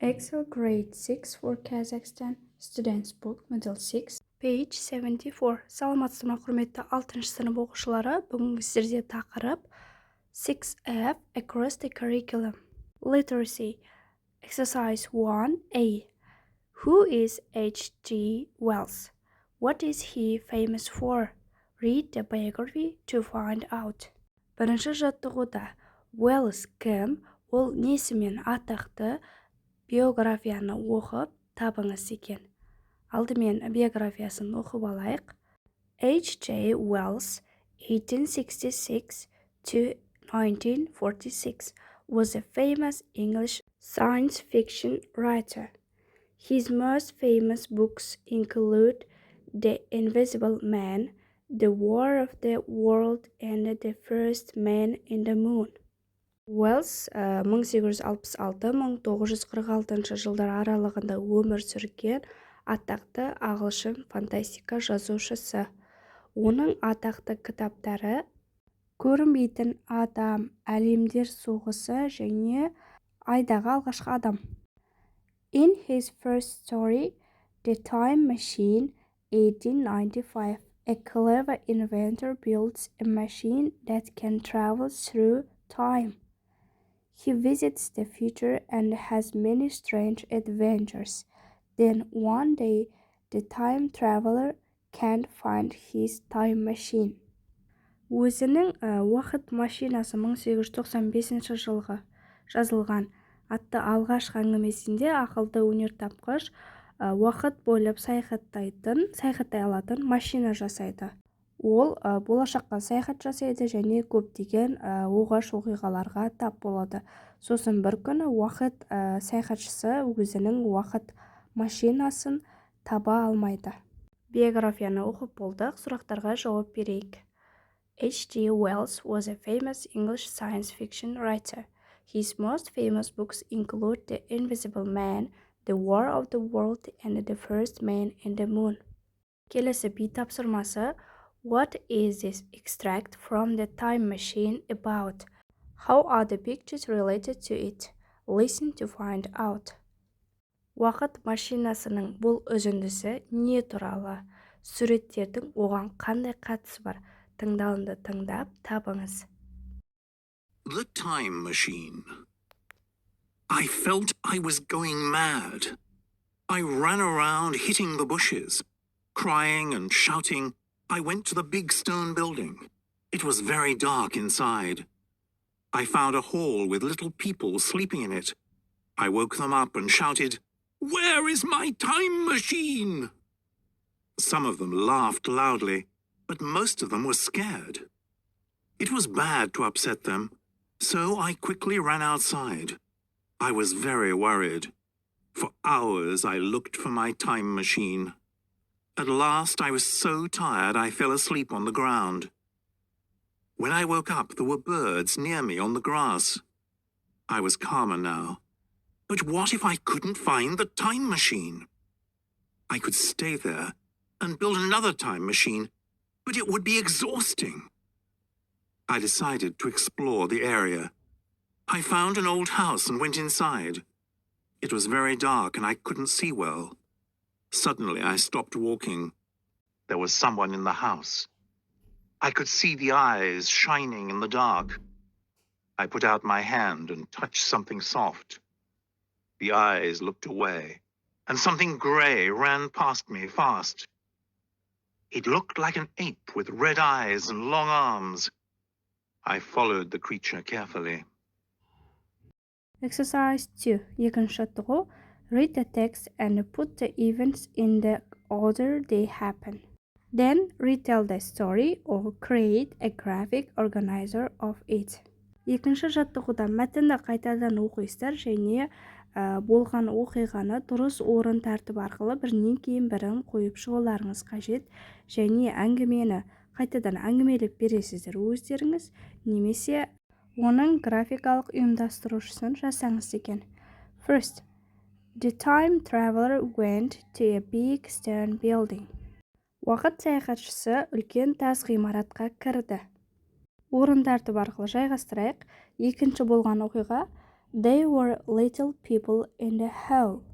Excel Grade 6 for Kazakhstan Students Book Model 6 Page 74. Саламатсыздар ма құрметті 6 сынып оқушылары. Бүгінгі сіздерде тақырып 6F Across the Curriculum. Literacy. Exercise 1A. Who is H.G. Wells? What is he famous for? Read the biography to find out. Бірінші жаттығуда Wells кім? Ол несімен атақты? Биографияны оқып табыңыз екен. Алдымен биографиясын оқып алайық. H.G. Wells, 1866 to 1946, was a famous English science fiction writer. His most famous books include The Invisible Man, The War of the World, and The First Man in the Moon. Wells 1866-1946 жылдар аралығында өмір сүрген атақты ағылшын фантастика жазушысы. Оның атақты кітаптары Көрінбейтін адам, Әлемдер соғысы және Айдағы алғашқы адам. In his first story, The Time Machine, 1895, a clever inventor builds a machine that can travel through time. He visits the future and has many strange adventures. Then one day, the time traveler can't find his time machine. Өзінің уақыт машинасы 1895 жылғы жазылған атты алғашқы әңгімесінде ақылды өнертапқыш уақыт бойлап саяхаттай алатын машина жасайды. Ол болашаққа саяхат жасайды және көптеген оғаш оқиғаларға тап болады. Сосын бір күні уақыт саяхатшысы өзінің уақыт машинасын таба алмайды. Биографияны оқып болдық, сұрақтарға жауап берейік. H.G. Wells was a famous English science fiction writer. His most famous books include The Invisible Man, The War of the World, and The First Man in the Moon. Келесі би тапсырмасы. What is this extract from the time machine about? How are the pictures related to it? Listen to find out. Уақыт машинасының бұл үзіндісі не туралы? Суреттердің оған қандай қатысы бар? Тыңдалымды тыңдап табыңыз. The Time Machine. I felt I was going mad. I ran around hitting the bushes, crying and shouting. I went to the big stone building. It was very dark inside. I found a hall with little people sleeping in it. I woke them up and shouted, "Where is my time machine?" Some of them laughed loudly, but most of them were scared. It was bad to upset them, so I quickly ran outside. I was very worried. For hours I looked for my time machine. At last I was so tired I fell asleep on the ground. When I woke up, there were birds near me on the grass. I was calmer now. But what if I couldn't find the time machine? I could stay there and build another time machine, but it would be exhausting. I decided to explore the area. I found an old house and went inside. It was very dark and I couldn't see well. Suddenly I stopped walking. There was someone in the house. I could see the eyes shining in the dark. I put out my hand and touched something soft. The eyes looked away, and something gray ran past me fast. It looked like an ape with red eyes and long arms. I followed the creature carefully. Exercise 2. Екінші жаттығу. Read the text and put the events in the order they happen. Then retell the story or create a graphic organizer of it. Екінші жаттығуда мәтінді қайтадан оқисыздар және болған оқиғаны дұрыс орын тәртіп арқылы бірінен кейін бірін қойып шығуларыңыз қажет және әңгімені қайтадан әңгімелеп бересіздер өздеріңіз немесе оның графикалық ұйымдастырушысын жасаңыз екен. First, the time traveler went to a big stone building. Уақыт саяхатшысы үлкен тас ғимаратқа кірді. Орын тәртіп арқылы жайғастырайық. Екінші болған оқиға They were little people in the hall.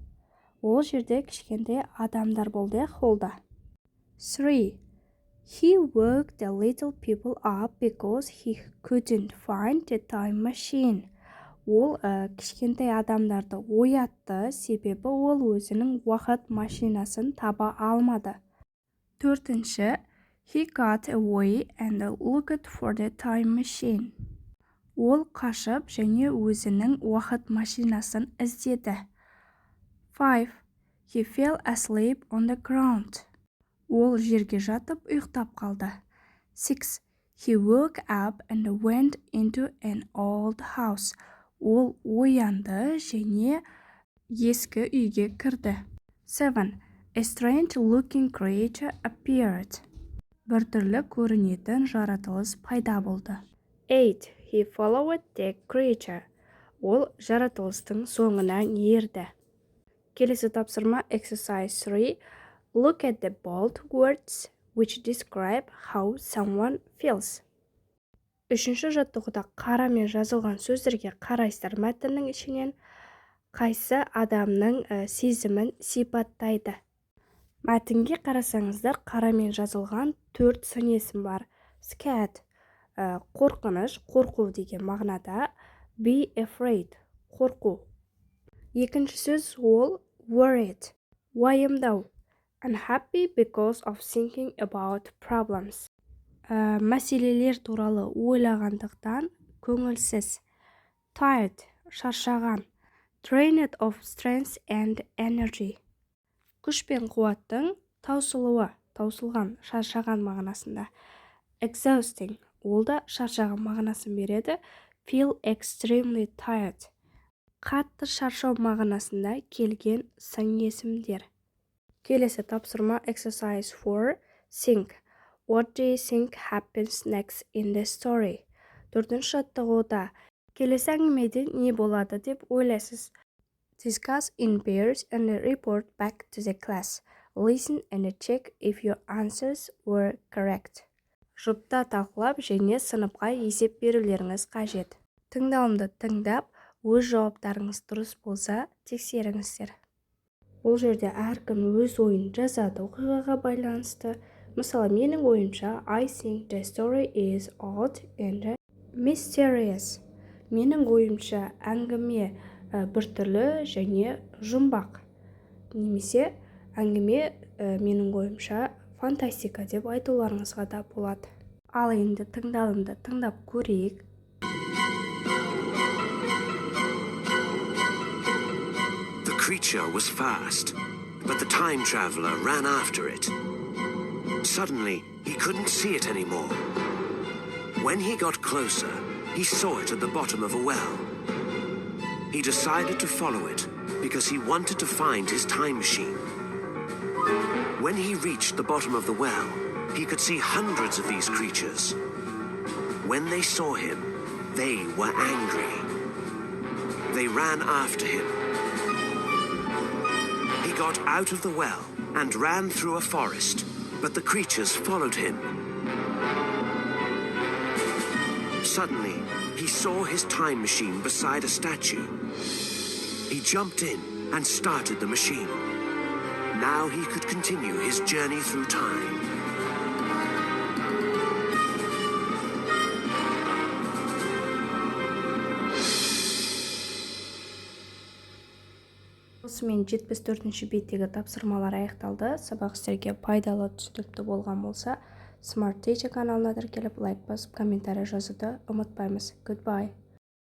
Ол жерде кішкентай адамдар болды холда. 3. He woke the little people up because he couldn't find the time machine. Ол кішкентай адамдарды оятты, себебі ол өзінің уақыт машинасын таба алмады. 4. He got away and looked for the time machine. Ол қашып және өзінің уақыт машинасын іздеді. 5. He fell asleep on the ground. Ол жерге жатып ұйықтап қалды. 6. He woke up and went into an old house. Ол оянды және ескі үйге кірді. 7. A strange looking creature appeared. Бір түрлі көрінетін жаратылыс пайда болды. 8. He followed the creature. Ол жаратылыстың соңынан ерді. Келесі тапсырма exercise 3. Look at the bold words which describe how someone feels. Үшінші жаттығуда қарамен жазылған сөздерге қарайсыздар. Мәтіннің ішінен қайсы адамның сезімін сипаттайды. Мәтінге қарасаңыздар, қарамен жазылған 4 сын есім бар. Scared, қорқыныш, қорқу деген мағынада. Be afraid, қорқу. Екінші сөз ол worried, уайымдау. Unhappy because of thinking about problems. Мәселелер туралы ойлағандықтан көңілсіз. Tired, шаршаған. Drained of strength and energy. Күш пен қуаттың таусылуы, таусылған, шаршаған мағынасында. Exhausting, ол да шаршаған мағынасын береді. Feel extremely tired. Қатты шаршау мағынасында келген сын есімдер. Келесі тапсырма exercise 4. Think. What do you think happens next in the story? 4-ші жаттығуда келесі әңгімеде не болады деп ойлайсыз. Discuss in pairs and report back to the class. Listen and check if your answers were correct. Жұпта талқылап және сыныпқа есеп берулеріңіз қажет. Тыңдалымды тыңдап, өз жауаптарыңыз дұрыс болса, тексеріңіздер. Бұл жерде әркім өз ойын жазады оқиғаға байланысты. Мысалы, менің ойымша, I think the story is odd and mysterious. Менің ойымша, әңгіме біртүрлі және жұмбақ. Немесе, әңгіме менің ойымша фантастика деп айтуларыңызға да болады. Ал енді тыңдалымды тыңдап көрейік. The creature was fast, but the time traveler ran after it. Suddenly, he couldn't see it anymore. When he got closer, he saw it at the bottom of a well. He decided to follow it because he wanted to find his time machine. When he reached the bottom of the well, he could see hundreds of these creatures. When they saw him, they were angry. They ran after him. He got out of the well and ran through a forest, but the creatures followed him. Suddenly, he saw his time machine beside a statue. He jumped in and started the machine. Now he could continue his journey through time. Осымен 74-ші беттегі тапсырмалар аяқталды. Сабақ сіздерге пайдалы, түсінікті болған болса, Smart Teacher каналына тіркеліп, лайк басып, комментарий жазуды ұмытпаймыз. Goodbye.